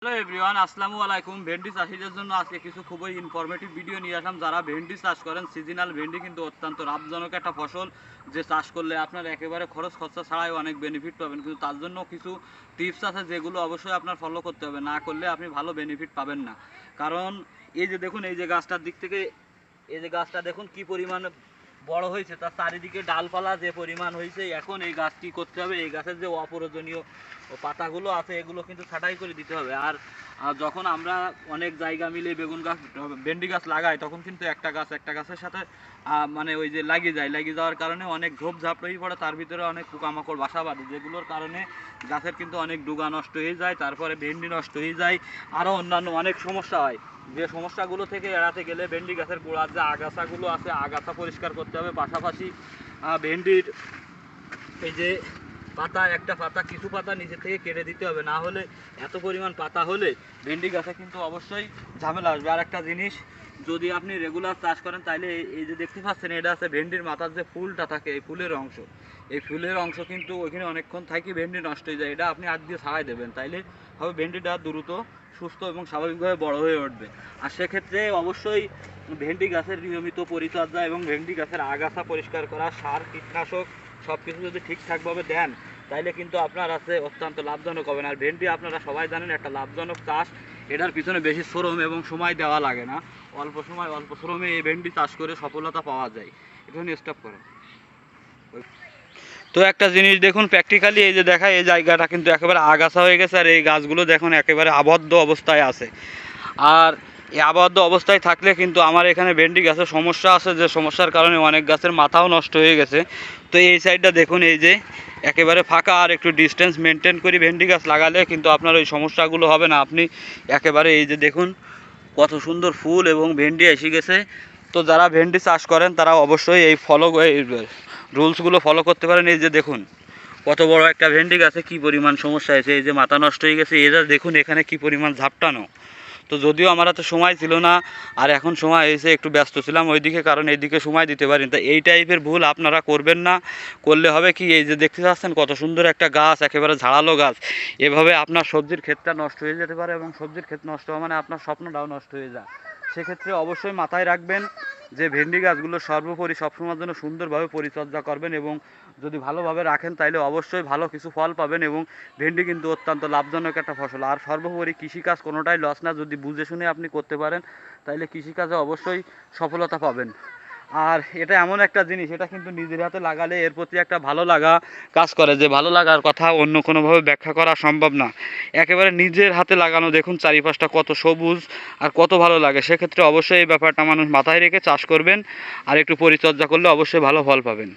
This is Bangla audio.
হ্যালো এভরিওয়ান, আসসালামু আলাইকুম। ভেন্ডি চাষিদের জন্য আজকে কিছু খুবই ইনফরমেটিভ ভিডিও নিয়ে আসলাম। যারা ভেন্ডি চাষ করেন, সিজনাল ভেন্ডি কিন্তু অত্যন্ত লাভজনক একটা ফসল, যে চাষ করলে আপনার একেবারে খরচ খরচা ছাড়াই অনেক বেনিফিট পাবেন। কিন্তু তার জন্য কিছু টিপস আছে যেগুলো অবশ্যই আপনার ফলো করতে হবে, না করলে আপনি ভালো বেনিফিট পাবেন না। কারণ এই যে দেখুন, এই যে গাছটার দিক থেকে এই যে গাছটা দেখুন কি পরিমাণ বড় হয়েছে, তার চারিদিকে ডালপালা যে পরিমাণ হয়েছে। এখন এই গাছ কি করতে হবে, এই গাছের যে অপ্রয়োজনীয় পাতাগুলো আছে এগুলো কিন্তু ছাঁটাই করে দিতে হবে। আর যখন আমরা অনেক জায়গা মিলে বেগুন গাছ ভেন্ডি গাছ লাগাই, তখন কিন্তু একটা গাছের সাথে মানে ওই যে লাগিয়ে যাওয়ার কারণে অনেক ঝোপঝাপ হয়ে পড়ে, তার ভিতরে অনেক পোকামাকড় বাসা বাঁধে, যেগুলোর কারণে গাছের কিন্তু অনেক ডুগা নষ্ট হয়ে যায়, তারপরে ভেন্ডি নষ্ট হয়ে যায়, আরও অন্যান্য অনেক সমস্যা হয়। যে সমস্যাগুলো থেকে এড়াতে গেলে ভেন্ডি গাছের গোড়ার যে আগাছাগুলো আছে আগাছা পরিষ্কার করতে হবে। পাশাপাশি ভেন্ডির এই যে একটা পাতা কিছু পাতা নিচে থেকে কেটে দিতে হবে, না হলে এত পরিমাণ পাতা হলে ভেন্ডি গাছে কিন্তু অবশ্যই ঝামেলা আসবে। আর একটা জিনিস, যদি আপনি রেগুলার চাষ করেন তাহলে এই যে দেখতে পাচ্ছেন, এটা আছে ভেন্ডির মাথার যে ফুলটা থাকে, এই ফুলের অংশ কিন্তু ওইখানে অনেকক্ষণ থাকি ভেন্ডি নষ্ট হয়ে যায়। এটা আপনি হাত দিয়ে ছাড়াই দেবেন, তাইলে হবে ভেন্ডিটা দ্রুত সুস্থ এবং স্বাভাবিকভাবে বড় হয়ে উঠবে। আর সেক্ষেত্রে অবশ্যই ভেন্ডি গাছের নিয়মিত পরিচর্যা এবং ভেন্ডি গাছের আগাছা পরিষ্কার করা, সার কীটনাশক সব কিছু যদি ঠিকঠাকভাবে দেন, তাইলে কিন্তু আপনার আছে অত্যন্ত লাভজনক হবেন। আর ভেন্ডি আপনারা সবাই জানেন একটা লাভজনক চাষ, এটার পিছনে বেশি শ্রম এবং সময় দেওয়া লাগে না, অল্প সময় অল্প শ্রমে এই ভেন্ডি চাষ করে সফলতা পাওয়া যায়। এখানে স্টপ করেন। তো একটা জিনিস দেখুন প্র্যাকটিক্যালি, এই যে দেখায় এই জায়গাটা কিন্তু একেবারে আগাছা হয়ে গেছে, আর এই গাছগুলো দেখুন একেবারে আবদ্ধ অবস্থায় আছে। আর এই আবদ্ধ অবস্থায় থাকলে কিন্তু আমার এখানে ভেন্ডি গাছের সমস্যা আছে, যে সমস্যার কারণে অনেক গাছের মাথাও নষ্ট হয়ে গেছে। তো এই সাইডটা দেখুন, এই যে একেবারে ফাঁকা, আর একটু ডিস্টেন্স মেনটেন করে ভেন্ডি গাছ লাগালে কিন্তু আপনার ওই সমস্যাগুলো হবে না। আপনি একেবারে এই যে দেখুন কত সুন্দর ফুল এবং ভেন্ডি এসে গেছে। তো যারা ভেন্ডি চাষ করেন তারা অবশ্যই এই রুলসগুলো ফলো করতে পারেন। এই যে দেখুন কত বড় একটা ভেন্ডি গাছে কী পরিমাণ সমস্যা হয়েছে, এই যে মাথা নষ্ট হয়ে গেছে, এরা দেখুন এখানে কি পরিমাণ ঝাপটানো। তো যদিও আমার হাতে সময় ছিল না, আর এখন সময় এসে একটু ব্যস্ত ছিলাম ওইদিকে, কারণ এইদিকে সময় দিতে পারি। তা এই টাইপের ভুল আপনারা করবেন না। করলে হবে কি, এই যে দেখতে পাচ্ছেন কত সুন্দর একটা গাছ, একেবারে ঝাড়ালো গাছ, এভাবে আপনার সবজির ক্ষেতটা নষ্ট হয়ে যেতে পারে, এবং সবজির ক্ষেত নষ্ট হওয়া মানে আপনার স্বপ্নটাও নষ্ট হয়ে যায়। সেক্ষেত্রে অবশ্যই মাথায় রাখবেন যে ভেন্ডি গাছগুলো সর্বোপরি সবসময়ের জন্য সুন্দরভাবে পরিচর্যা করবেন, এবং যদি ভালোভাবে রাখেন তাহলে অবশ্যই ভালো কিছু ফল পাবেন। এবং ভেন্ডি কিন্তু অত্যন্ত লাভজনক একটা ফসল। আর সর্বোপরি কৃষিকাজ কোনোটাই লস না, যদি বুঝে শুনে আপনি করতে পারেন তাহলে কৃষিকাজে অবশ্যই সফলতা পাবেন। আর এটা এমন একটা জিনিস, এটা কিন্তু নিজের হাতে লাগালে এর প্রতি একটা ভালো লাগা কাজ করে, যে ভালো লাগার কথা অন্য কোনোভাবে ব্যাখ্যা করা সম্ভব না। একেবারে নিজের হাতে লাগানো, দেখুন চারিপাশটা কত সবুজ আর কত ভালো লাগে। সেক্ষেত্রে অবশ্যই এই ব্যাপারটা মানুষ মাথায় রেখে চাষ করবেন, আর একটু পরিচর্যা করলে অবশ্যই ভালো ফল পাবেন।